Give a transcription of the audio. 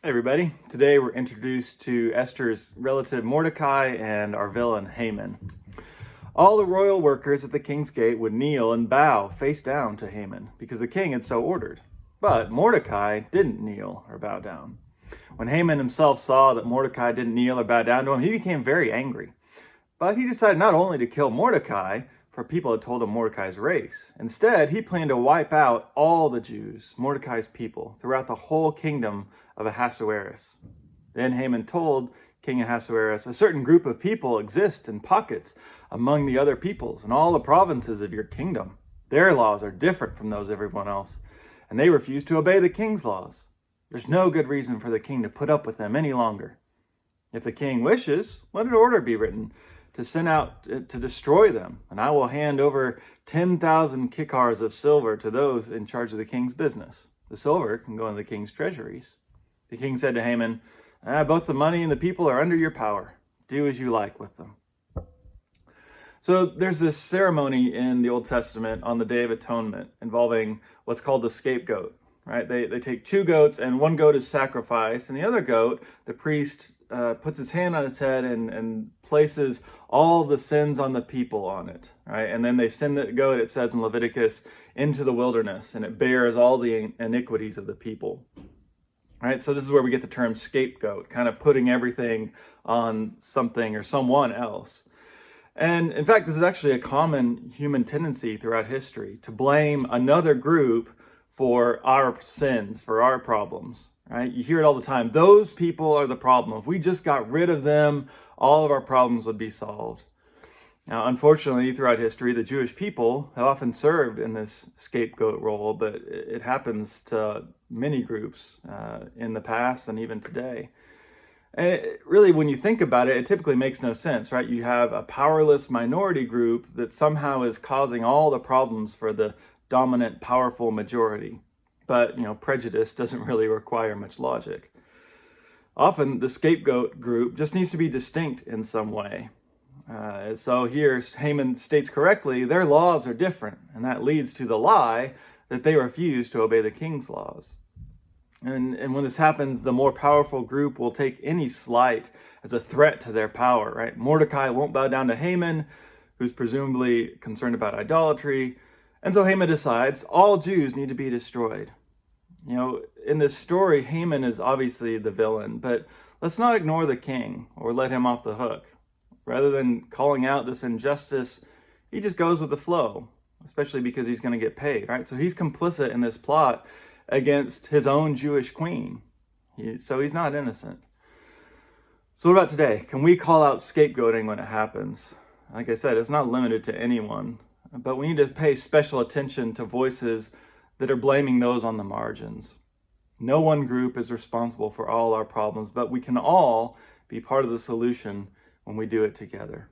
Hey everybody, today we're introduced to Esther's relative Mordecai and our villain Haman. All the royal workers at the king's gate would kneel and bow face down to Haman because the king had so ordered. But Mordecai didn't kneel or bow down. When Haman himself saw that Mordecai didn't kneel or bow down to him, he became very angry. But he decided not only to kill Mordecai, for people had told him Mordecai's race. Instead, he planned to wipe out all the Jews, Mordecai's people, throughout the whole kingdom of Ahasuerus. Then Haman told King Ahasuerus, "A certain group of people exist in pockets among the other peoples in all the provinces of your kingdom. Their laws are different from those of everyone else, and they refuse to obey the king's laws. There's no good reason for the king to put up with them any longer. If the king wishes, let an order be written to send out to destroy them, and I will hand over 10,000 kikars of silver to those in charge of the king's business. The silver can go into the king's treasuries." The king said to Haman, "Both the money and the people are under your power. Do as you like with them." So there's this ceremony in the Old Testament on the Day of Atonement involving what's called the scapegoat. Right? They take two goats, and one goat is sacrificed, and the other goat, the priest puts his hand on its head and places all the sins on the people on it. Right? And then they send the goat, it says in Leviticus, into the wilderness, and it bears all the iniquities of the people. Right, so this is where we get the term scapegoat, kind of putting everything on something or someone else. And in fact, this is actually a common human tendency throughout history, to blame another group for our sins, for our problems. Right? You hear it all the time. Those people are the problem. If we just got rid of them, all of our problems would be solved. Now, unfortunately, throughout history, the Jewish people have often served in this scapegoat role, but it happens to many groups in the past and even today. And really, when you think about it, it typically makes no sense, right? You have a powerless minority group that somehow is causing all the problems for the dominant, powerful majority. But, prejudice doesn't really require much logic. Often, the scapegoat group just needs to be distinct in some way. So here, Haman states correctly, their laws are different, and that leads to the lie that they refuse to obey the king's laws. And when this happens, the more powerful group will take any slight as a threat to their power, right? Mordecai won't bow down to Haman, who's presumably concerned about idolatry, and so Haman decides all Jews need to be destroyed. In this story, Haman is obviously the villain, but let's not ignore the king or let him off the hook. Rather than calling out this injustice, he just goes with the flow, especially because he's going to get paid, right? So he's complicit in this plot against his own Jewish queen. So he's not innocent. So what about today? Can we call out scapegoating when it happens? Like I said, it's not limited to anyone, but we need to pay special attention to voices that are blaming those on the margins. No one group is responsible for all our problems, but we can all be part of the solution when we do it together.